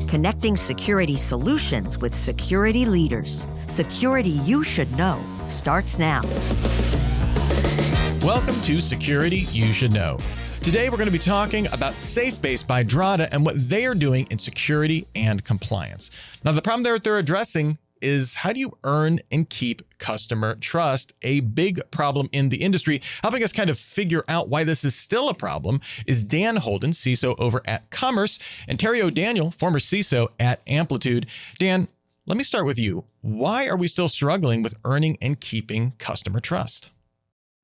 connecting security solutions with security leaders. Security you should know starts now. Welcome to Security You Should Know. Today, we're going to be talking about SafeBase by Drata and what they are doing in security and compliance. Now, the problem they're addressing is how do you earn and keep customer trust? A big problem in the industry. Helping us kind of figure out why this is still a problem is Dan Holden, CISO over at Commerce, and Terry O'Daniel, former CISO at Amplitude. Dan, let me start with you. Why are we still struggling with earning and keeping customer trust?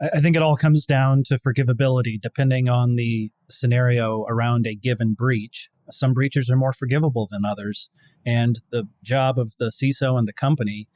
I think it all comes down to forgivability, depending on the scenario around a given breach. Some breaches are more forgivable than others. And the job of the CISO and the company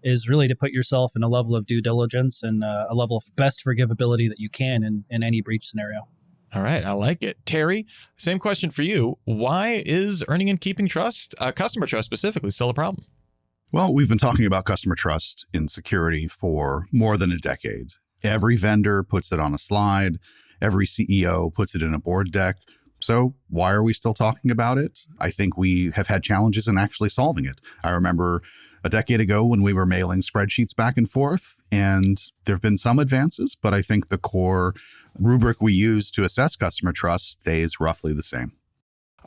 is really to put yourself in a level of due diligence and a level of best forgivability that you can in any breach scenario. All right, I like it. Terry, same question for you. Why is earning and keeping trust, customer trust specifically, still a problem? Well, we've been talking about customer trust in security for more than a decade. Every vendor puts it on a slide. Every CEO puts it in a board deck. So why are we still talking about it? I think we have had challenges in actually solving it. I remember a decade ago when we were mailing spreadsheets back and forth, and there have been some advances, but I think the core rubric we use to assess customer trust stays roughly the same.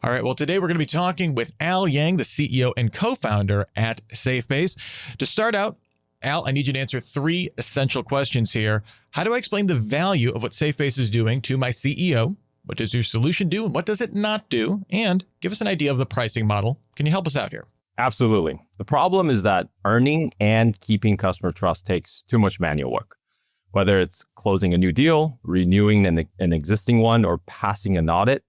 All right, well, today we're going to be talking with Al Yang, the CEO and co-founder at SafeBase. To start out, Al, I need you to answer three essential questions here. How do I explain the value of what SafeBase is doing to my CEO? What does your solution do and what does it not do? And give us an idea of the pricing model. Can you help us out here? Absolutely. The problem is that earning and keeping customer trust takes too much manual work. Whether it's closing a new deal, renewing an existing one, or passing an audit,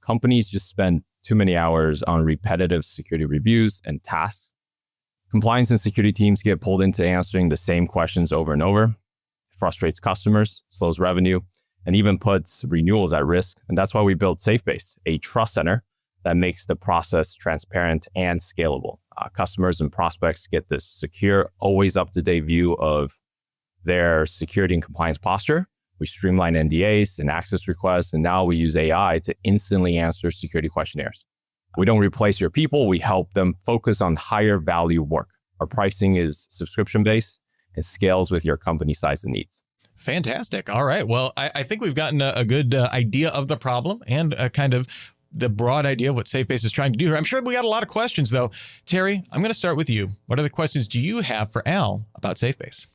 companies just spend too many hours on repetitive security reviews and tasks. Compliance and security teams get pulled into answering the same questions over and over. It frustrates customers, slows revenue, and even puts renewals at risk. And that's why we built SafeBase, a trust center that makes the process transparent and scalable. Customers and prospects get this secure, always up-to-date view of their security and compliance posture. We streamline NDAs and access requests, and now we use AI to instantly answer security questionnaires. We don't replace your people. We help them focus on higher value work. Our pricing is subscription-based and scales with your company size and needs. Fantastic. All right. Well, I think we've gotten a good idea of the problem and kind of the broad idea of what SafeBase is trying to do here. I'm sure we got a lot of questions, though. Terry, I'm going to start with you. What other questions do you have for Al about SafeBase?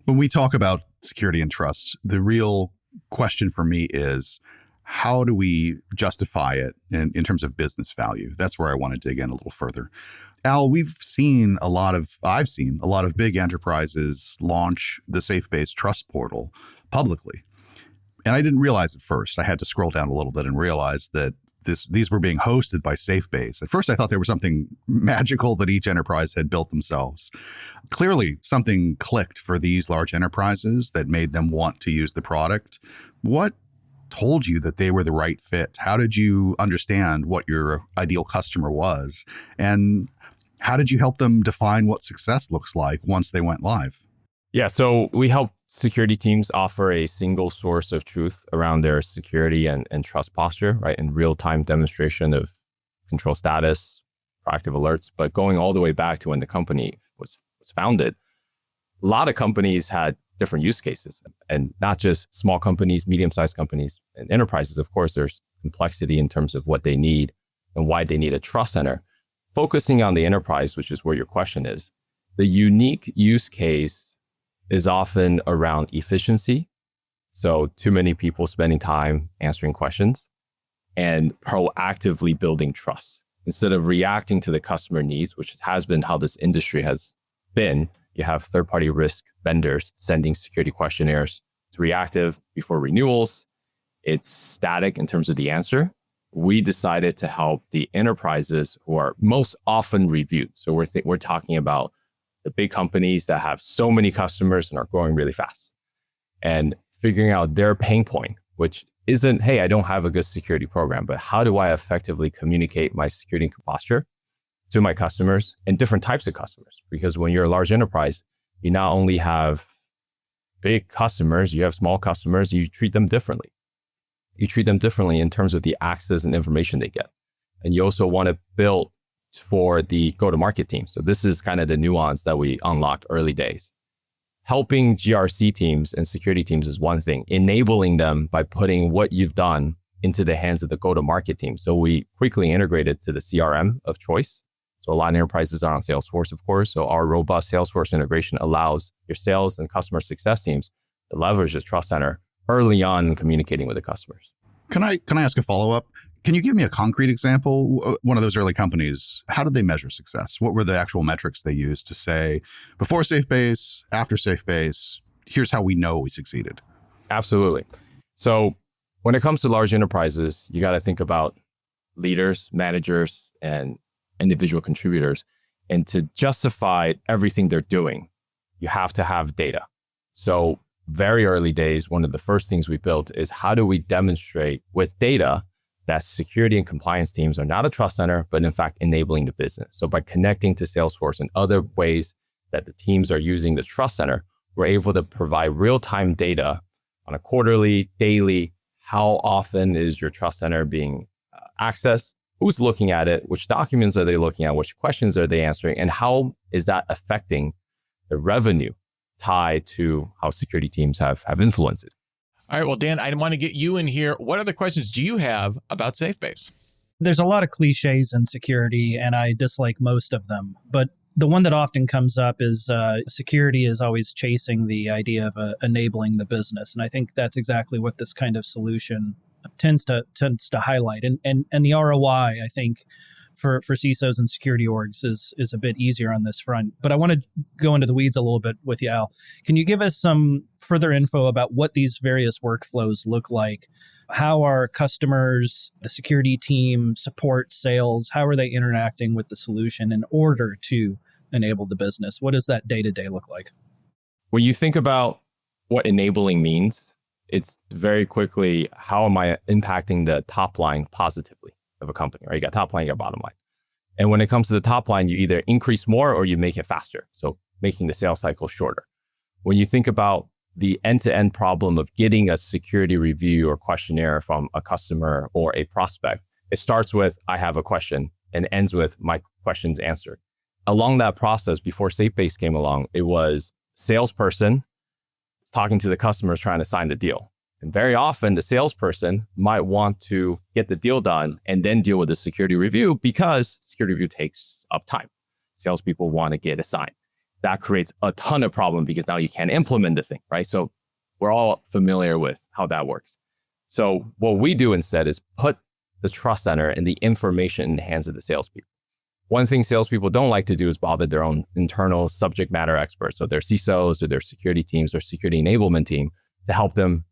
When we talk about security and trust, the real question for me is, how do we justify it in terms of business value? That's where I want to dig in a little further. Al, I've seen a lot of big enterprises launch the SafeBase Trust Portal publicly. And I didn't realize at first. I had to scroll down a little bit and realize that these were being hosted by SafeBase. At first, I thought there was something magical that each enterprise had built themselves. Clearly, something clicked for these large enterprises that made them want to use the product. What told you that they were the right fit? How did you understand what your ideal customer was? And how did you help them define what success looks like once they went live? Yeah, so we help security teams offer a single source of truth around their security and trust posture, right? In real-time demonstration of control status, proactive alerts. But going all the way back to when the company was founded, a lot of companies had different use cases, and not just small companies, medium-sized companies, and enterprises. Of course, there's complexity in terms of what they need and why they need a trust center. Focusing on the enterprise, which is where your question is, the unique use case is often around efficiency. So too many people spending time answering questions and proactively building trust instead of reacting to the customer needs, which has been how this industry has been. You have third-party risk vendors sending security questionnaires. It's reactive before renewals. It's static in terms of the answer. We decided to help the enterprises who are most often reviewed. So we're talking about the big companies that have so many customers and are growing really fast, and figuring out their pain point, which isn't, hey, I don't have a good security program, but how do I effectively communicate my security posture to my customers and different types of customers? Because when you're a large enterprise, you not only have big customers, you have small customers, you treat them differently. You treat them differently in terms of the access and information they get. And you also want to build for the go-to-market team. So this is kind of the nuance that we unlocked early days. Helping GRC teams and security teams is one thing. Enabling them by putting what you've done into the hands of the go-to-market team. So we quickly integrated to the CRM of choice. So a lot of enterprises are on Salesforce, of course. So our robust Salesforce integration allows your sales and customer success teams to leverage the Trust Center early on in communicating with the customers. Can I ask a follow-up? Can you give me a concrete example? One of those early companies, how did they measure success? What were the actual metrics they used to say, before SafeBase, after SafeBase, here's how we know we succeeded? Absolutely. So when it comes to large enterprises, you got to think about leaders, managers, and individual contributors. And to justify everything they're doing, you have to have data. So very early days, one of the first things we built is how do we demonstrate with data that security and compliance teams are not a trust center, but in fact, enabling the business. So by connecting to Salesforce and other ways that the teams are using the trust center, we're able to provide real-time data on a quarterly, daily, how often is your trust center being accessed, who's looking at it, which documents are they looking at, which questions are they answering, and how is that affecting the revenue tied to how security teams have influenced it. All right. Well, Dan, I want to get you in here. What other questions do you have about SafeBase? There's a lot of cliches in security, and I dislike most of them. But the one that often comes up is security is always chasing the idea of enabling the business. And I think that's exactly what this kind of solution tends to highlight. And the ROI, I think, for CISOs and security orgs is a bit easier on this front. But I want to go into the weeds a little bit with you, Al. Can you give us some further info about what these various workflows look like? How are customers, the security team, support, sales, how are they interacting with the solution in order to enable the business? What does that day-to-day look like? When you think about what enabling means, it's very quickly, how am I impacting the top line positively of a company, right? You got top line, you got bottom line. And when it comes to the top line, you either increase more or you make it faster. So making the sales cycle shorter. When you think about the end-to-end problem of getting a security review or questionnaire from a customer or a prospect, it starts with, I have a question, and ends with my question's answered. Along that process, before SafeBase came along, it was salesperson talking to the customers trying to sign the deal. And very often the salesperson might want to get the deal done and then deal with the security review because security review takes up time. Salespeople want to get it signed. That creates a ton of problem because now you can't implement the thing, right? So we're all familiar with how that works. So what we do instead is put the trust center and the information in the hands of the salespeople. One thing salespeople don't like to do is bother their own internal subject matter experts. So their CISOs or their security teams or security enablement team to help them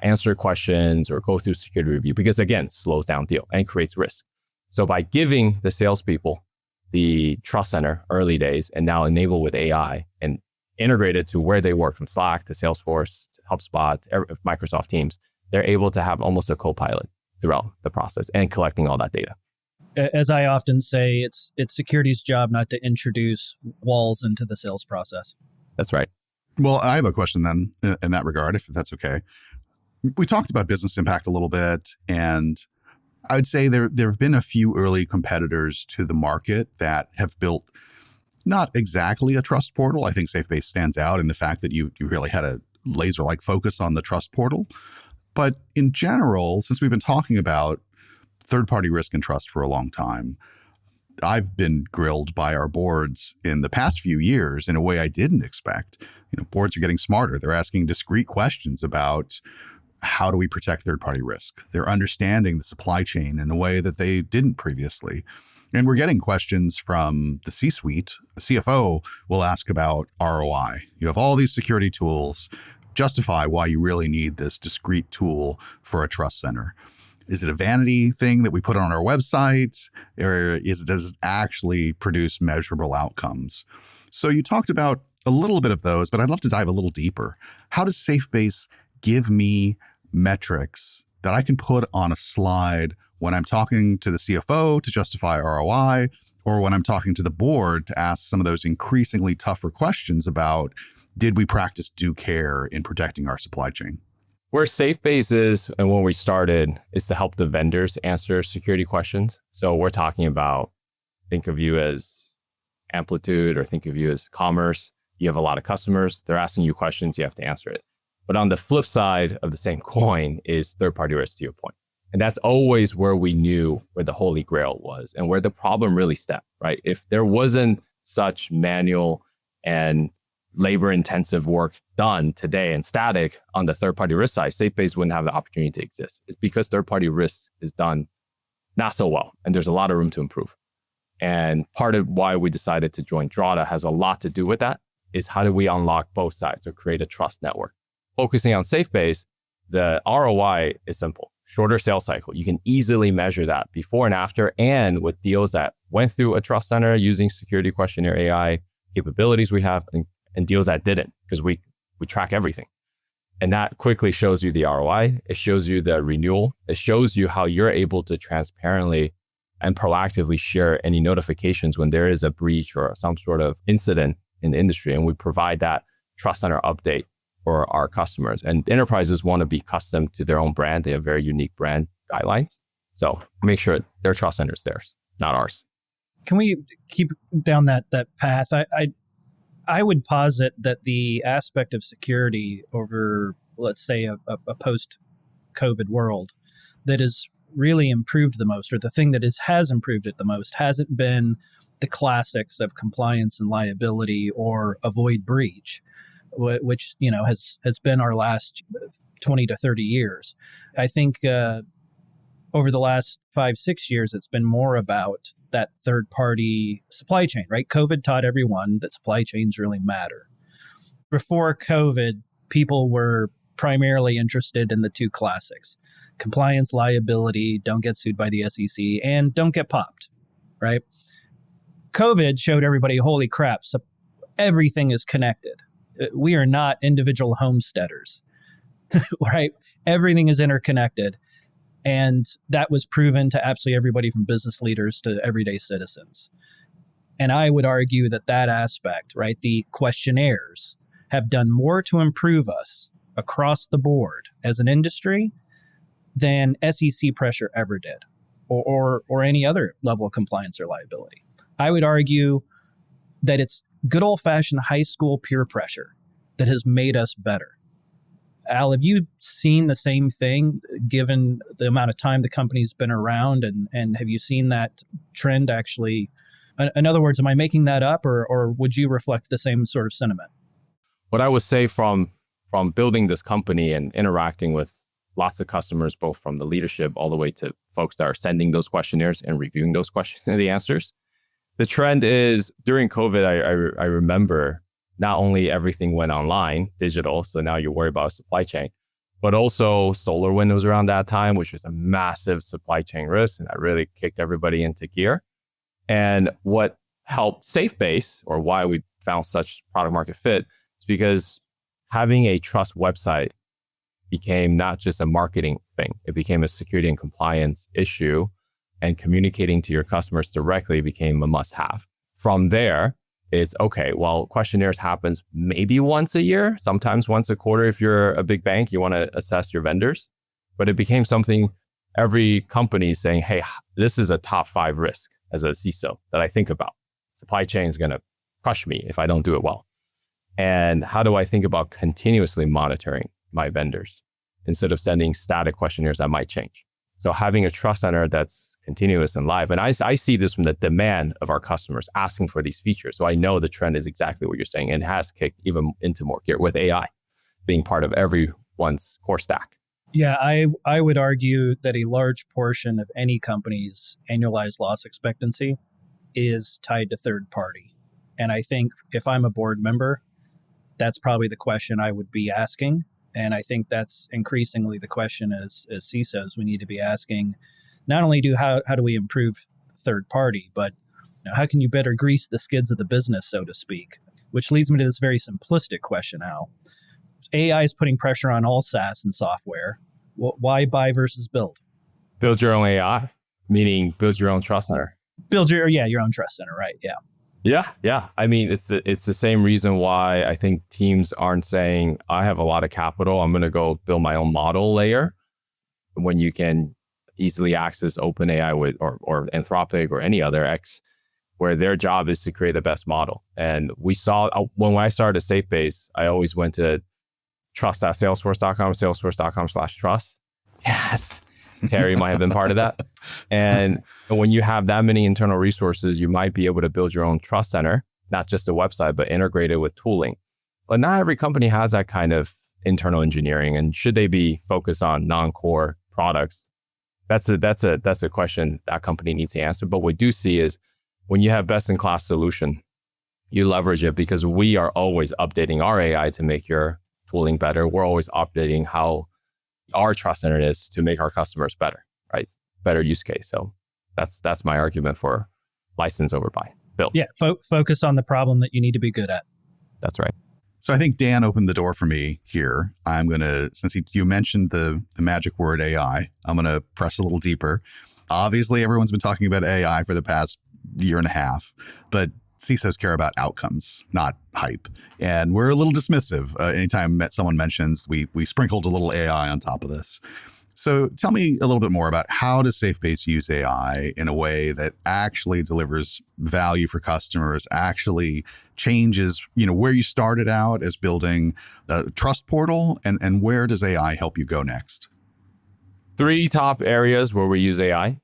answer questions or go through security review, because again, slows down deal and creates risk. So by giving the salespeople the trust center early days and now enable with AI and integrated to where they work, from Slack to Salesforce to HubSpot, to Microsoft Teams, they're able to have almost a co-pilot throughout the process and collecting all that data. As I often say, it's security's job not to introduce walls into the sales process. That's right. Well, I have a question then in that regard, if that's okay. We talked about business impact a little bit, and I would say there have been a few early competitors to the market that have built not exactly a trust portal. I think SafeBase stands out in the fact that you really had a laser-like focus on the trust portal. But in general, since we've been talking about third-party risk and trust for a long time, I've been grilled by our boards in the past few years in a way I didn't expect. Boards are getting smarter. They're asking discrete questions about how do we protect third-party risk? They're understanding the supply chain in a way that they didn't previously. And we're getting questions from the C-suite. The CFO will ask about ROI. You have all these security tools. Justify why you really need this discrete tool for a trust center. Is it a vanity thing that we put on our website, or does it actually produce measurable outcomes? So you talked about a little bit of those, but I'd love to dive a little deeper. How does SafeBase give me metrics that I can put on a slide when I'm talking to the CFO to justify ROI, or when I'm talking to the board to ask some of those increasingly tougher questions about, did we practice due care in protecting our supply chain? Where SafeBase is, and when we started, is to help the vendors answer security questions. So we're talking about Think of you as Amplitude or think of you as commerce. You have a lot of customers. They're asking you questions. You have to answer it. But on the flip side of the same coin is third-party risk, to your point. And that's always where we knew where the holy grail was and where the problem really stemmed, right? If there wasn't such manual and labor-intensive work done today and static on the third-party risk side, SafeBase wouldn't have the opportunity to exist. It's because third-party risk is done not so well, and there's a lot of room to improve. And part of why we decided to join Drata has a lot to do with that, is how do we unlock both sides or create a trust network? Focusing on SafeBase, the ROI is simple. Shorter sales cycle. You can easily measure that before and after, and with deals that went through a trust center using security questionnaire AI capabilities we have, and deals that didn't, because we track everything. And that quickly shows you the ROI. It shows you the renewal. It shows you how you're able to transparently and proactively share any notifications when there is a breach or some sort of incident in the industry. And we provide that trust center update for our customers. And enterprises want to be custom to their own brand. They have very unique brand guidelines. So make sure their trust center is theirs, not ours. Can we keep down that path? I would posit that the aspect of security over, let's say, a post-COVID world that has really improved the most, or the thing that has improved it the most, hasn't been the classics of compliance and liability or avoid breach, which has been our last 20 to 30 years. I think over the last 5-6 years, it's been more about that third-party supply chain, right? COVID taught everyone that supply chains really matter. Before COVID, people were primarily interested in the two classics: compliance, liability, don't get sued by the SEC, and don't get popped, right? COVID showed everybody, holy crap, so everything is connected. We are not individual homesteaders, right? Everything is interconnected. And that was proven to absolutely everybody from business leaders to everyday citizens. And I would argue that aspect, right, the questionnaires have done more to improve us across the board as an industry than SEC pressure ever did, or any other level of compliance or liability. I would argue that it's good old-fashioned high school peer pressure that has made us better. Al, have you seen the same thing given the amount of time the company's been around, and have you seen that trend actually? In other words, am I making that up, or would you reflect the same sort of sentiment? What I would say from building this company and interacting with lots of customers, both from the leadership all the way to folks that are sending those questionnaires and reviewing those questions and the answers, the trend is during COVID, I remember not only everything went online, digital, so now you're worried about supply chain, but also SolarWinds was around that time, which was a massive supply chain risk, and that really kicked everybody into gear. And what helped SafeBase, or why we found such product market fit, is because having a trust website became not just a marketing thing, it became a security and compliance issue, and communicating to your customers directly became a must-have. From there, it's okay, well, questionnaires happens maybe once a year, sometimes once a quarter. If you're a big bank, you want to assess your vendors. But it became something every company is saying, hey, this is a top 5 risk as a CISO that I think about. Supply chain is going to crush me if I don't do it well. And how do I think about continuously monitoring my vendors instead of sending static questionnaires that might change? So having a trust center that's continuous and live. And I see this from the demand of our customers asking for these features. So I know the trend is exactly what you're saying, and has kicked even into more gear with AI being part of everyone's core stack. Yeah, I would argue that a large portion of any company's annualized loss expectancy is tied to third party. And I think if I'm a board member, that's probably the question I would be asking. And I think that's increasingly the question as CISOs we need to be asking. Not only how do we improve third party, but how can you better grease the skids of the business, so to speak? Which leads me to this very simplistic question, Al. AI is putting pressure on all SaaS and software. Why buy versus build? Build your own AI, meaning build your own trust center. Build your own trust center, right? Yeah. Yeah. I mean, it's the same reason why I think teams aren't saying, I have a lot of capital, I'm going to go build my own model layer, when you can easily access OpenAI with or Anthropic or any other X where their job is to create the best model. And we saw when I started SafeBase, I always went to trust.salesforce.com, salesforce.com/trust. Yes. Terry might have been part of that. And when you have that many internal resources, you might be able to build your own trust center, not just a website, but integrated with tooling. But not every company has that kind of internal engineering. And should they be focused on non-core products? That's a question that company needs to answer. But what we do see is when you have best-in-class solution, you leverage it because we are always updating our AI to make your tooling better. We're always updating how our trust center is to make our customers better, right? Better use case. So that's my argument for license over buy. Build. Yeah, focus on the problem that you need to be good at. That's right. So I think Dan opened the door for me here. I'm going to, since you mentioned the magic word AI, I'm going to press a little deeper. Obviously, everyone's been talking about AI for the past year and a half, but CISOs care about outcomes, not hype. And we're a little dismissive. Anytime someone mentions, we sprinkled a little AI on top of this. So tell me a little bit more about how does SafeBase use AI in a way that actually delivers value for customers, actually changes, where you started out as building a trust portal, and where does AI help you go next? 3 top areas where we use AI.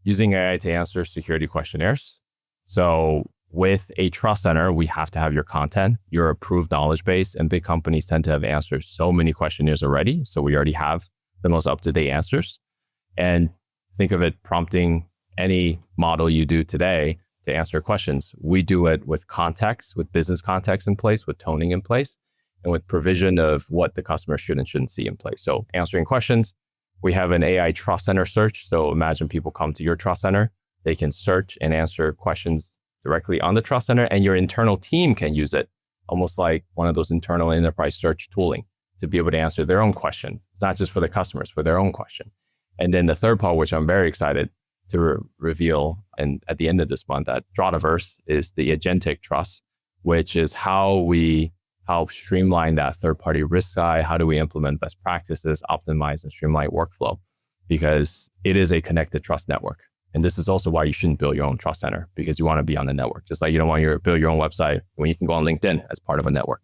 Using AI to answer security questionnaires. So with a trust center, we have to have your content, your approved knowledge base, and big companies tend to have answered so many questionnaires already. So we already have the most up-to-date answers. And think of it prompting any model you do today to answer questions. We do it with context, with business context in place, with toning in place, and with provision of what the customer should and shouldn't see in place. So answering questions, we have an AI trust center search. So imagine people come to your trust center, they can search and answer questions directly on the trust center, and your internal team can use it, almost like one of those internal enterprise search tooling to be able to answer their own questions. It's not just for the customers, for their own question. And then the third part, which I'm very excited to reveal, and at the end of this month at Drataverse, is the agentic trust, which is how we help streamline that third-party risk side. How do we implement best practices, optimize and streamline workflow? Because it is a connected trust network. And this is also why you shouldn't build your own trust center, because you want to be on the network. Just like you don't want to build your own website when you can go on LinkedIn as part of a network.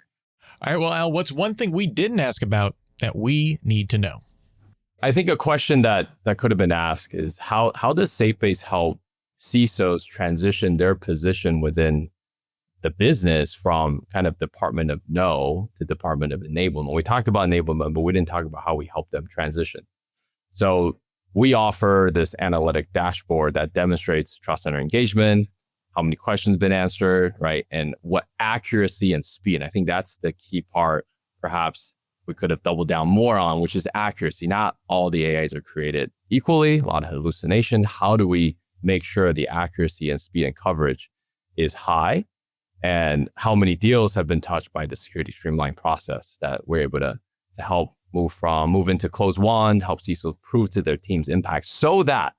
All right, well, Al, what's one thing we didn't ask about that we need to know? I think a question that could have been asked is how does SafeBase help CISOs transition their position within the business from kind of department of no to department of enablement? We talked about enablement, but we didn't talk about how we help them transition. So we offer this analytic dashboard that demonstrates trust center engagement, how many questions been answered, right? And what accuracy and speed. I think that's the key part, perhaps we could have doubled down more on, which is accuracy. Not all the AIs are created equally, a lot of hallucination. How do we make sure the accuracy and speed and coverage is high? And how many deals have been touched by the security streamline process that we're able to help move into close one, help CISOs prove to their team's impact so that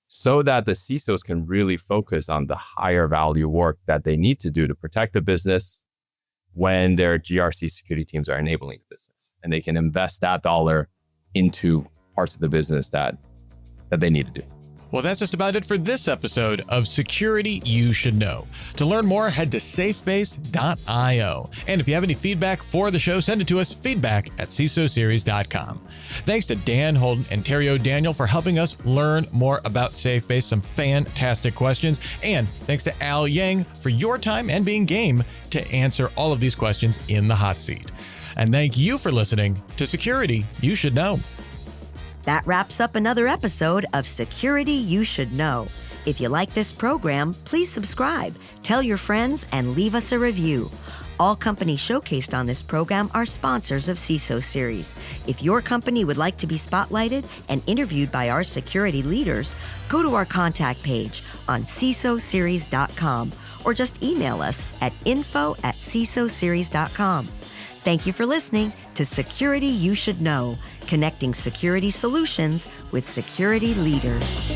the CISOs can really focus on the higher value work that they need to do to protect the business when their GRC security teams are enabling the business. And they can invest that dollar into parts of the business that they need to do. Well, that's just about it for this episode of Security You Should Know. To learn more, head to safebase.io. And if you have any feedback for the show, send it to us, feedback@cisoseries.com. Thanks to Dan Holden and Terry O'Daniel for helping us learn more about SafeBase. Some fantastic questions. And thanks to Al Yang for your time and being game to answer all of these questions in the hot seat. And thank you for listening to Security You Should Know. That wraps up another episode of Security You Should Know. If you like this program, please subscribe, tell your friends, and leave us a review. All companies showcased on this program are sponsors of CISO Series. If your company would like to be spotlighted and interviewed by our security leaders, go to our contact page on cisoseries.com or just email us at info@cisoseries.com. Thank you for listening to Security You Should Know, connecting security solutions with security leaders.